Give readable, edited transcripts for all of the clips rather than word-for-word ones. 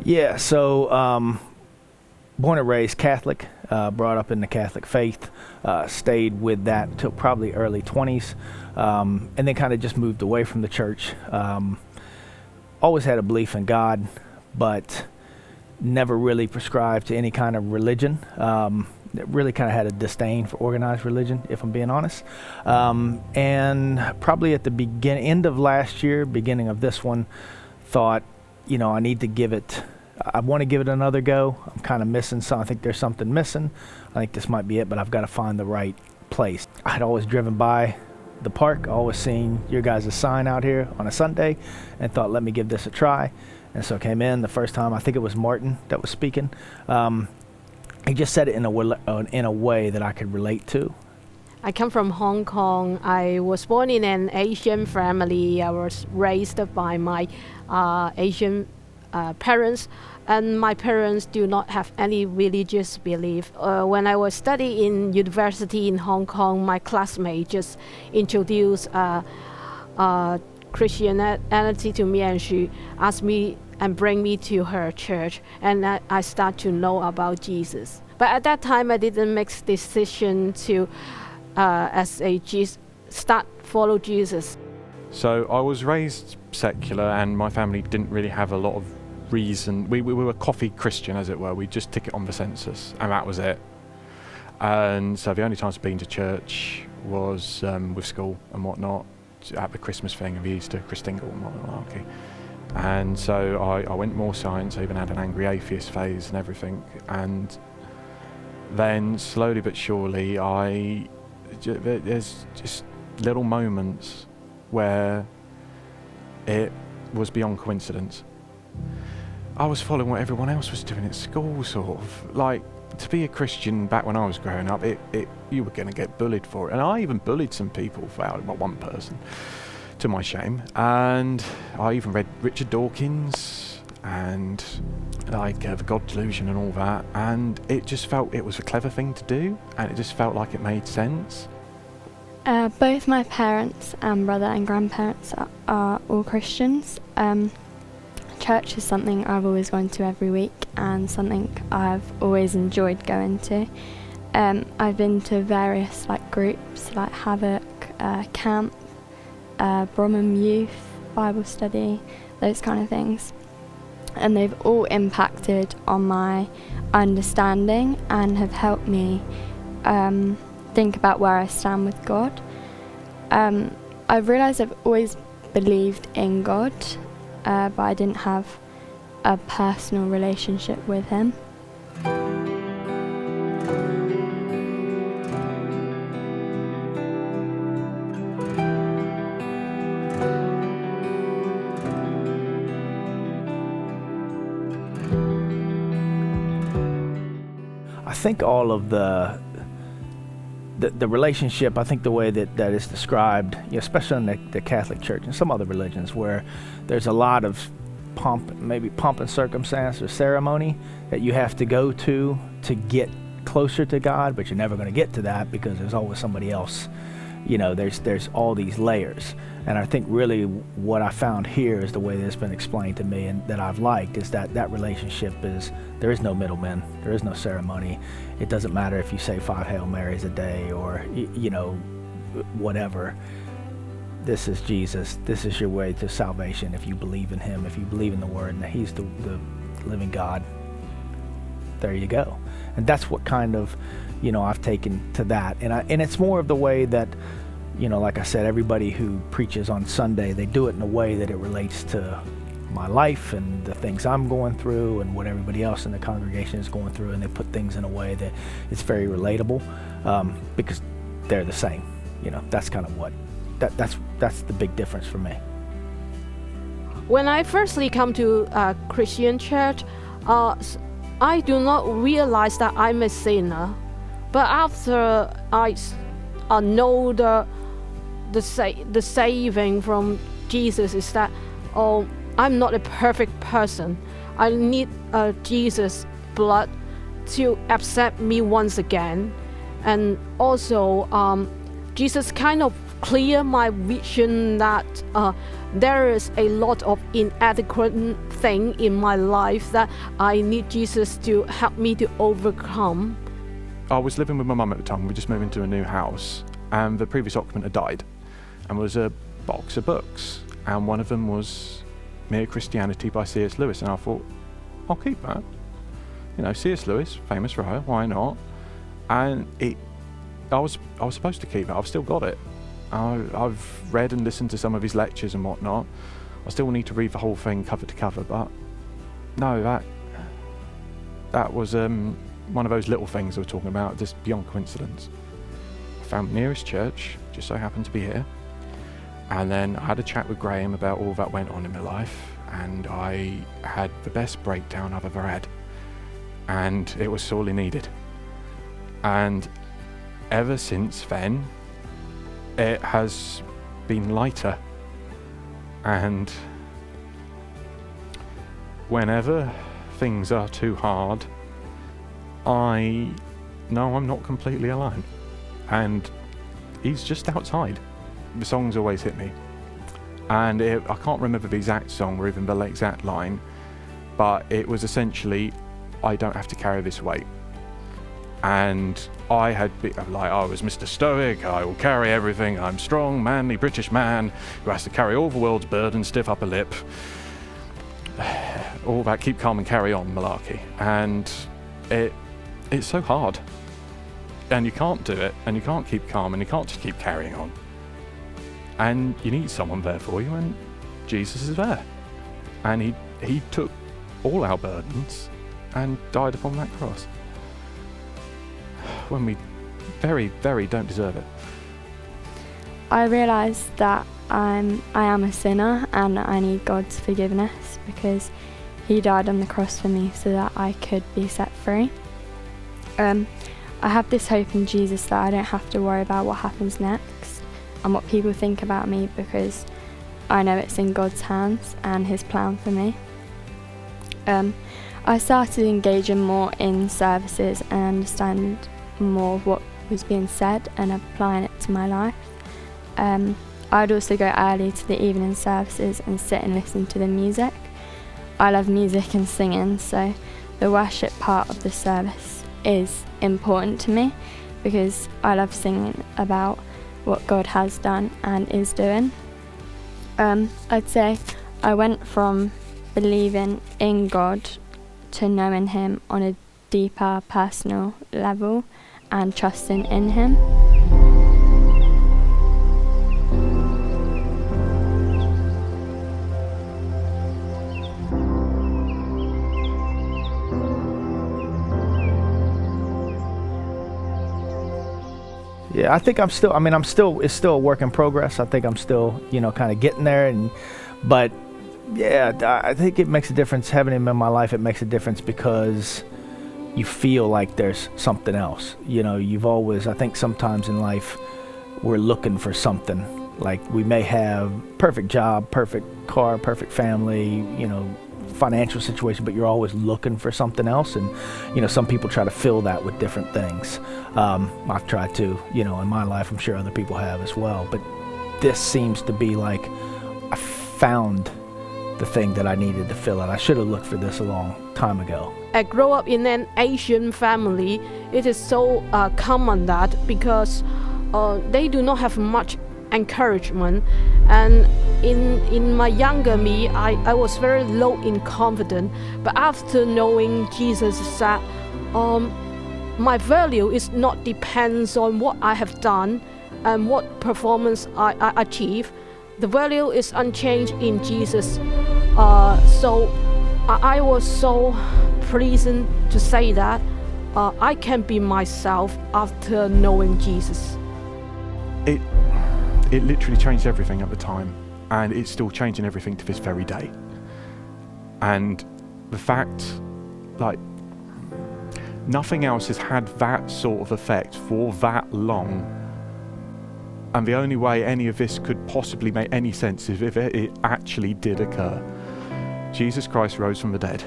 Yeah, so born and raised Catholic, brought up in the Catholic faith, stayed with that till probably early 20s, and then kind of just moved away from the church. Always had a belief in God, but never really prescribed to any kind of religion. Really kind of had a disdain for organized religion, if I'm being honest. And probably at the end of last year, beginning of this one, thought, I need to give it, I want to give it another go. I'm kind of missing something. I think there's something missing. I think this might be it, but I've got to find the right place. I had always driven by the park, always seen your guys' sign out here on a Sunday, and thought, let me give this a try. And so I came in the first time. I think it was Martin that was speaking. He just said it in a way that I could relate to. I come from Hong Kong. I was born in an Asian family. I was raised by my Asian parents, and my parents do not have any religious belief. When I was studying in university in Hong Kong, my classmate just introduced Christianity to me, and she asked me and bring me to her church, and I start to know about Jesus. But at that time, I didn't make decision to start follow Jesus. So I was raised secular, and my family didn't really have a lot of reason. We were coffee Christian, as it were. We just tick it on the census, and that was it. And so the only times I've been to church was with school and whatnot, at the Christmas thing and the Easter Christingle and whatnot. And so I went more science. I even had an angry atheist phase and everything. And then slowly but surely, there's just little moments where it was beyond coincidence. I was following what everyone else was doing at school, sort of. Like, to be a Christian back when I was growing up, you were going to get bullied for it. And I even bullied some people one person, to my shame. And I even read Richard Dawkins and the God Delusion and all that, and it just felt it was a clever thing to do, and it just felt like it made sense. Both my parents and brother and grandparents are all Christians. Church is something I've always gone to every week, and something I've always enjoyed going to. I've been to various groups like Havoc, Camp, Bromham Youth, Bible study, those kind of things. And they've all impacted on my understanding and have helped me think about where I stand with God. I've realised I've always believed in God, but I didn't have a personal relationship with him. I think all of the relationship, I think the way that is described, especially in the Catholic Church and some other religions, where there's a lot of pomp and circumstance or ceremony that you have to go to get closer to God, but you're never going to get to that because there's always somebody else. There's all these layers. And I think really what I found here is the way that it's been explained to me and that I've liked is that relationship is, there is no middleman, there is no ceremony. It doesn't matter if you say 5 Hail Marys a day or, whatever. This is Jesus. This is your way to salvation if you believe in him, if you believe in the Word and that he's the living God. There you go. And that's what kind of, I've taken to that. And it's more of the way that, like I said, everybody who preaches on Sunday, they do it in a way that it relates to my life and the things I'm going through and what everybody else in the congregation is going through, and they put things in a way that it's very relatable because they're the same. That's kind of what, that's the big difference for me. When I firstly come to a Christian church, I do not realize that I'm a sinner. But after I know the saving from Jesus is that, I'm not a perfect person. I need Jesus' blood to accept me once again. And also, Jesus kind of clear my vision that there is a lot of inadequate thing in my life that I need Jesus to help me to overcome. I was living with my mum at the time. We just moved into a new house, and the previous occupant had died, and there was a box of books, and one of them was Mere Christianity by C.S. Lewis, and I thought, I'll keep that. You know, C.S. Lewis, famous writer, why not? And I was supposed to keep it. I've still got it. I've read and listened to some of his lectures and whatnot. I still need to read the whole thing cover to cover, but no, that was one of those little things I was talking about, just beyond coincidence. I found the nearest church, just so happened to be here, and then I had a chat with Graham about all that went on in my life, and I had the best breakdown I've ever had, and it was sorely needed. And ever since then, it has been lighter, and whenever things are too hard, I know I'm not completely alone, and he's just outside. The songs always hit me, and I can't remember the exact song or even the exact line, but it was essentially, I don't have to carry this weight. And I was Mr. Stoic, I will carry everything, I'm strong, manly British man who has to carry all the world's burden, stiff upper lip, all that keep calm and carry on malarkey. And it's so hard, and you can't do it, and you can't keep calm, and you can't just keep carrying on. And you need someone there for you, and Jesus is there. And he took all our burdens and died upon that cross, when we very, very don't deserve it. I realised that I am a sinner and I need God's forgiveness, because he died on the cross for me so that I could be set free. I have this hope in Jesus that I don't have to worry about what happens next and what people think about me, because I know it's in God's hands and his plan for me. I started engaging more in services and understand more of what was being said and applying it to my life. I'd also go early to the evening services and sit and listen to the music. I love music and singing, so the worship part of the service is important to me, because I love singing about what God has done and is doing. I'd say I went from believing in God to knowing him on a deeper personal level and trusting in him. Yeah, I think it's still a work in progress. I think I'm still, kind of getting there, but yeah, I think it makes a difference having him in my life. It makes a difference because you feel like there's something else. I think sometimes in life we're looking for something. Like, we may have perfect job, perfect car, perfect family, financial situation, but you're always looking for something else. And, some people try to fill that with different things. I've tried to, in my life. I'm sure other people have as well. But this seems to be like I found the thing that I needed to fill it. I should have looked for this a long time ago. I grew up in an Asian family. It is so common that because they do not have much encouragement, and in my younger me, I was very low in confidence. But after knowing Jesus, that my value is not depends on what I have done and what performance I achieve. The value is unchanged in Jesus. So I was so pleased to say that I can be myself after knowing Jesus. It literally changed everything at the time, and it's still changing everything to this very day. And the fact, nothing else has had that sort of effect for that long. And the only way any of this could possibly make any sense is if it actually did occur. Jesus Christ rose from the dead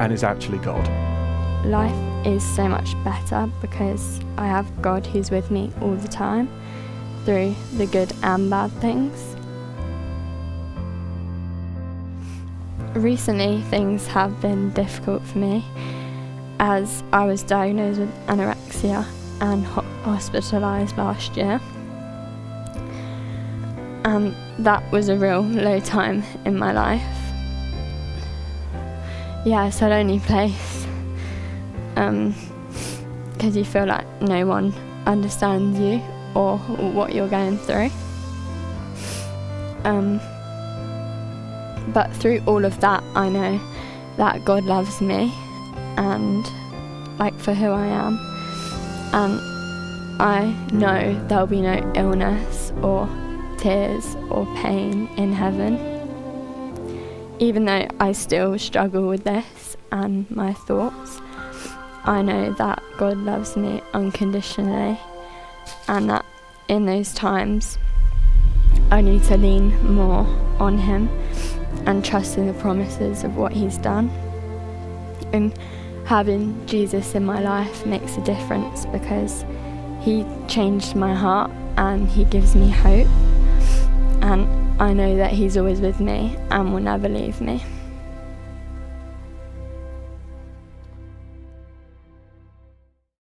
and is actually God. Life is so much better because I have God who's with me all the time, through the good and bad things. recently things have been difficult for me, as I was diagnosed with anorexia and hospitalised last year, and that was a real low time in my life. Yeah, it's a lonely place, because you feel like no one understands you or what you're going through. But through all of that, I know that God loves me and like for who I am, and I know there'll be no illness or tears or pain in heaven. Even though I still struggle with this and my thoughts, I know that God loves me unconditionally, and that in those times I need to lean more on Him and trust in the promises of what He's done. And having Jesus in my life makes a difference, because He changed my heart and He gives me hope, and I know that He's always with me and will never leave me.